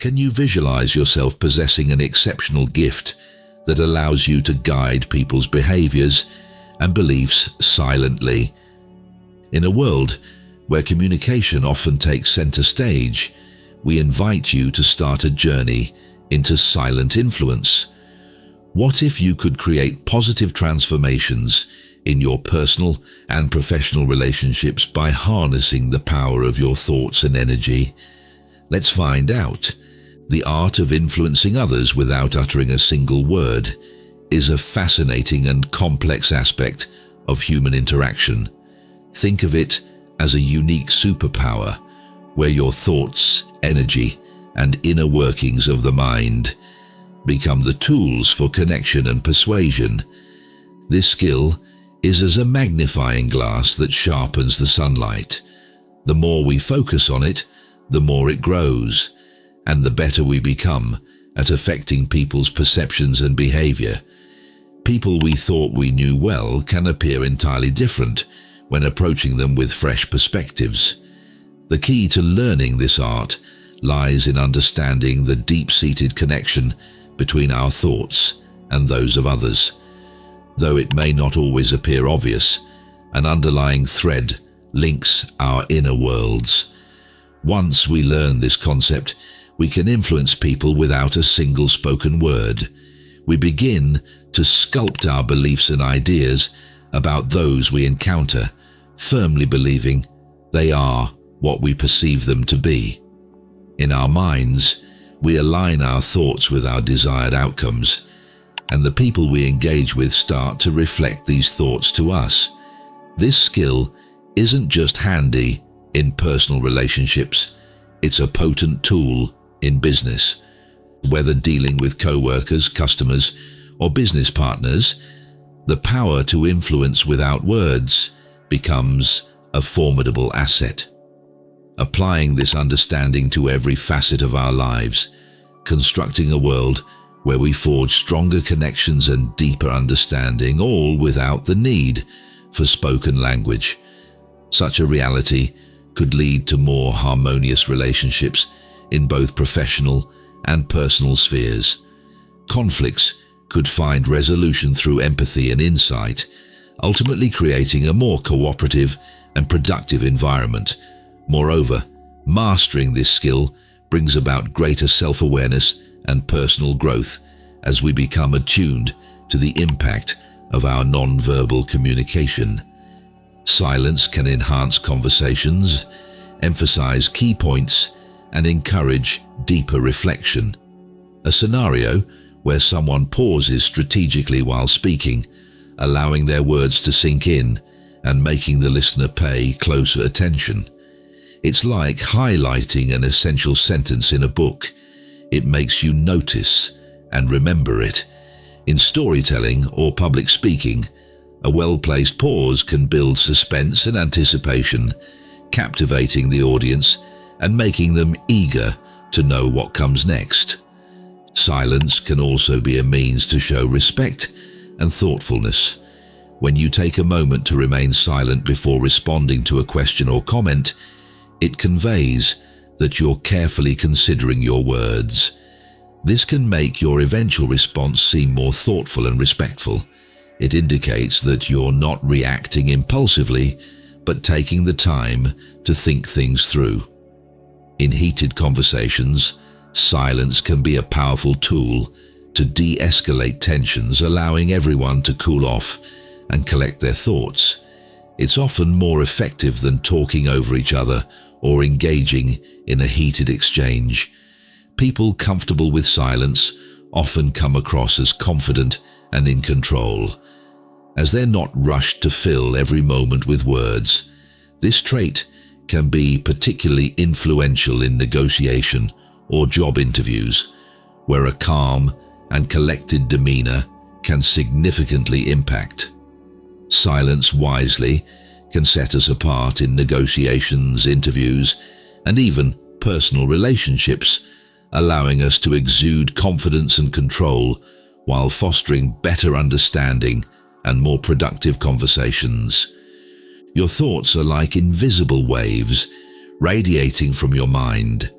Can you visualize yourself possessing an exceptional gift that allows you to guide people's behaviors and beliefs silently? In a world where communication often takes center stage, we invite you to start a journey into silent influence. What if you could create positive transformations in your personal and professional relationships by harnessing the power of your thoughts and energy? Let's find out. The art of influencing others without uttering a single word is a fascinating and complex aspect of human interaction. Think of it as a unique superpower where your thoughts, energy, and inner workings of the mind become the tools for connection and persuasion. This skill is as a magnifying glass that sharpens the sunlight. The more we focus on it, the more it grows, and the better we become at affecting people's perceptions and behavior. People we thought we knew well can appear entirely different when approaching them with fresh perspectives. The key to learning this art lies in understanding the deep-seated connection between our thoughts and those of others. Though it may not always appear obvious, an underlying thread links our inner worlds. Once we learn this concept, we can influence people without a single spoken word. We begin to sculpt our beliefs and ideas about those we encounter, firmly believing they are what we perceive them to be. In our minds, we align our thoughts with our desired outcomes, and the people we engage with start to reflect these thoughts to us. This skill isn't just handy in personal relationships, it's a potent tool in business. Whether dealing with co-workers, customers, or business partners, the power to influence without words becomes a formidable asset. Applying this understanding to every facet of our lives, constructing a world where we forge stronger connections and deeper understanding, all without the need for spoken language. Such a reality could lead to more harmonious relationships in both professional and personal spheres. Conflicts could find resolution through empathy and insight, ultimately creating a more cooperative and productive environment. Moreover, mastering this skill brings about greater self-awareness and personal growth as we become attuned to the impact of our non-verbal communication. Silence can enhance conversations, emphasize key points, and encourage deeper reflection. A scenario where someone pauses strategically while speaking, allowing their words to sink in and making the listener pay closer attention. It's like highlighting an essential sentence in a book. It makes you notice and remember it. In storytelling or public speaking, a well-placed pause can build suspense and anticipation, captivating the audience and making them eager to know what comes next. Silence can also be a means to show respect and thoughtfulness. When you take a moment to remain silent before responding to a question or comment, it conveys that you're carefully considering your words. This can make your eventual response seem more thoughtful and respectful. It indicates that you're not reacting impulsively, but taking the time to think things through. In heated conversations, silence can be a powerful tool to de-escalate tensions, allowing everyone to cool off and collect their thoughts. It's often more effective than talking over each other or engaging in a heated exchange. People comfortable with silence often come across as confident and in control, as they're not rushed to fill every moment with words. This trait can be particularly influential in negotiation or job interviews, where a calm and collected demeanor can significantly impact. Silence wisely can set us apart in negotiations, interviews, and even personal relationships, allowing us to exude confidence and control while fostering better understanding and more productive conversations. Your thoughts are like invisible waves radiating from your mind,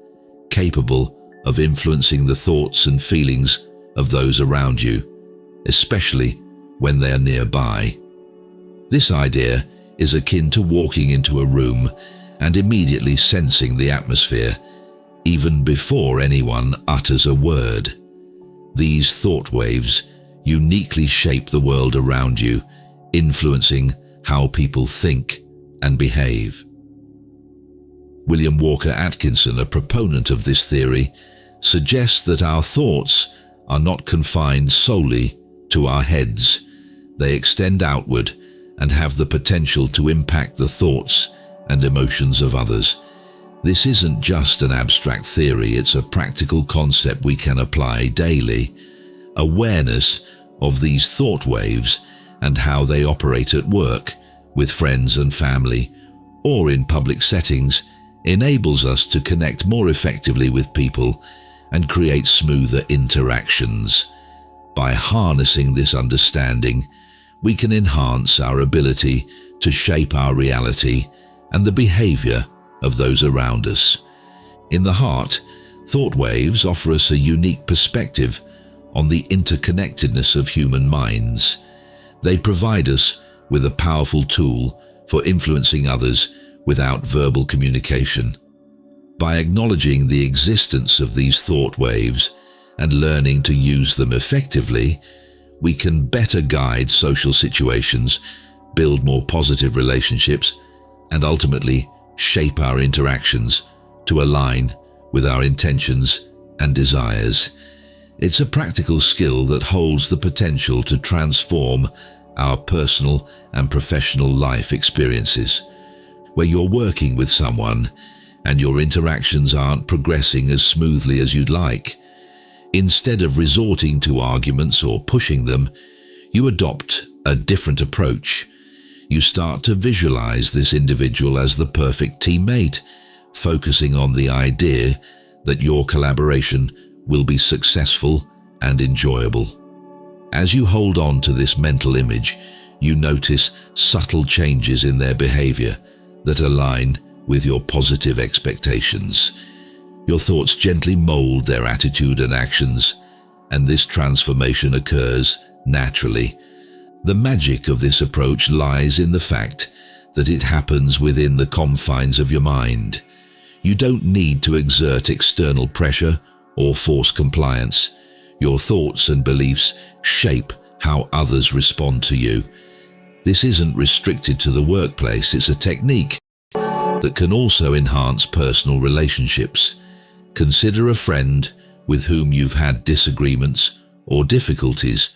capable of influencing the thoughts and feelings of those around you, especially when they are nearby. This idea is akin to walking into a room and immediately sensing the atmosphere, even before anyone utters a word. These thought waves uniquely shape the world around you, influencing how people think and behave. William Walker Atkinson, a proponent of this theory, suggests that our thoughts are not confined solely to our heads. They extend outward and have the potential to impact the thoughts and emotions of others. This isn't just an abstract theory, it's a practical concept we can apply daily. Awareness of these thought waves and how they operate at work, with friends and family, or in public settings, enables us to connect more effectively with people and create smoother interactions. By harnessing this understanding, we can enhance our ability to shape our reality and the behavior of those around us. In the heart, thought waves offer us a unique perspective on the interconnectedness of human minds. They provide us with a powerful tool for influencing others without verbal communication. By acknowledging the existence of these thought waves and learning to use them effectively, we can better guide social situations, build more positive relationships, and ultimately shape our interactions to align with our intentions and desires. It's a practical skill that holds the potential to transform our personal and professional life experiences. Where you're working with someone and your interactions aren't progressing as smoothly as you'd like, instead of resorting to arguments or pushing them, you adopt a different approach. You start to visualize this individual as the perfect teammate, focusing on the idea that your collaboration will be successful and enjoyable. As you hold on to this mental image, you notice subtle changes in their behavior that align with your positive expectations. Your thoughts gently mold their attitude and actions, and this transformation occurs naturally. The magic of this approach lies in the fact that it happens within the confines of your mind. You don't need to exert external pressure or force compliance. Your thoughts and beliefs shape how others respond to you. This isn't restricted to the workplace, it's a technique that can also enhance personal relationships. Consider a friend with whom you've had disagreements or difficulties.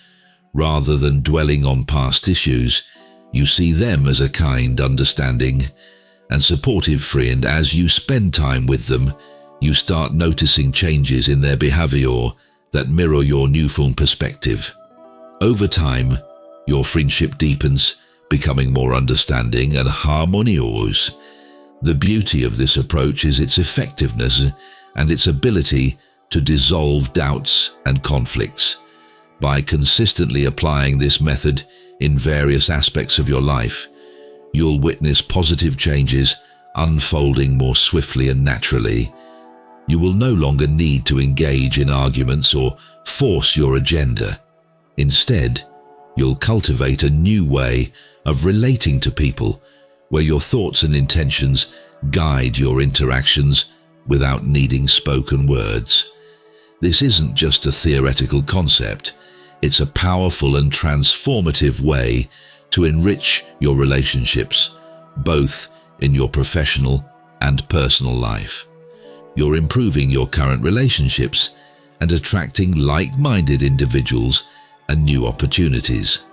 Rather than dwelling on past issues, you see them as a kind, understanding, and supportive friend. As you spend time with them, you start noticing changes in their behavior that mirror your newfound perspective. Over time, your friendship deepens, becoming more understanding and harmonious. The beauty of this approach is its effectiveness and its ability to dissolve doubts and conflicts. By consistently applying this method in various aspects of your life, you'll witness positive changes unfolding more swiftly and naturally. You will no longer need to engage in arguments or force your agenda. Instead, you'll cultivate a new way of relating to people, where your thoughts and intentions guide your interactions without needing spoken words. This isn't just a theoretical concept. It's a powerful and transformative way to enrich your relationships, both in your professional and personal life. You're improving your current relationships and attracting like-minded individuals and new opportunities.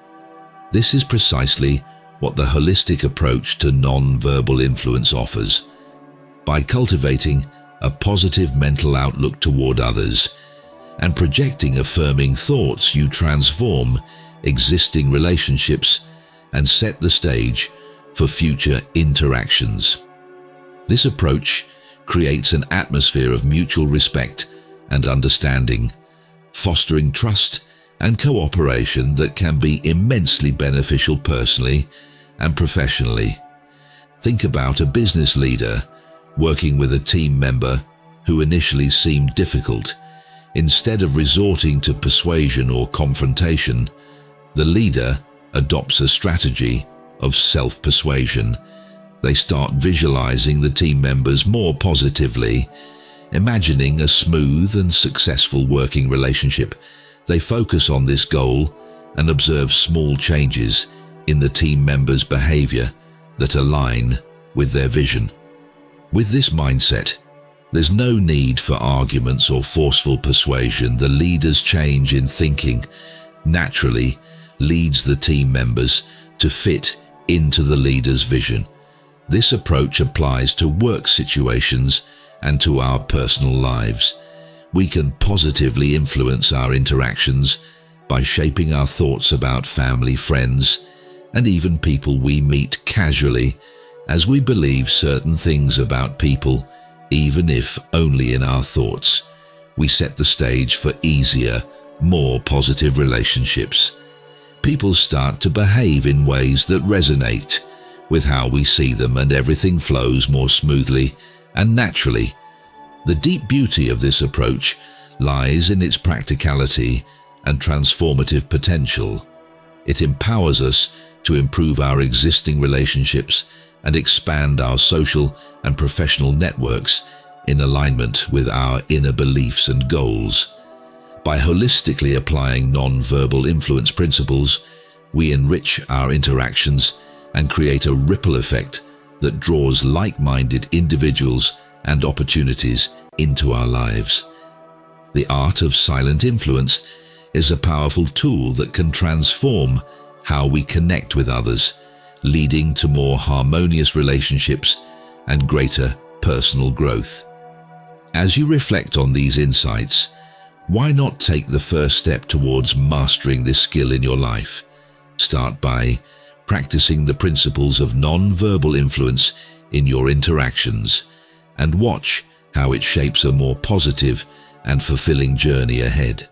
This is precisely what the holistic approach to non-verbal influence offers. By cultivating a positive mental outlook toward others and projecting affirming thoughts, you transform existing relationships and set the stage for future interactions. This approach creates an atmosphere of mutual respect and understanding, fostering trust and cooperation that can be immensely beneficial personally and professionally. Think about a business leader working with a team member who initially seem difficult. Instead of resorting to persuasion or confrontation, the leader adopts a strategy of self-persuasion. They start visualizing the team members more positively, imagining a smooth and successful working relationship. They focus on this goal and observe small changes in the team members' behavior that align with their vision. With this mindset, there's no need for arguments or forceful persuasion. The leader's change in thinking naturally leads the team members to fit into the leader's vision. This approach applies to work situations and to our personal lives. We can positively influence our interactions by shaping our thoughts about family, friends, and even people we meet casually, as we believe certain things about people, even if only in our thoughts. We set the stage for easier, more positive relationships. People start to behave in ways that resonate with how we see them, and everything flows more smoothly and naturally. The deep beauty of this approach lies in its practicality and transformative potential. It empowers us to improve our existing relationships and expand our social and professional networks in alignment with our inner beliefs and goals. By holistically applying non-verbal influence principles, we enrich our interactions and create a ripple effect that draws like-minded individuals and opportunities into our lives. The art of silent influence is a powerful tool that can transform how we connect with others, leading to more harmonious relationships and greater personal growth. As you reflect on these insights, why not take the first step towards mastering this skill in your life? Start by practicing the principles of non-verbal influence in your interactions, and watch how it shapes a more positive and fulfilling journey ahead.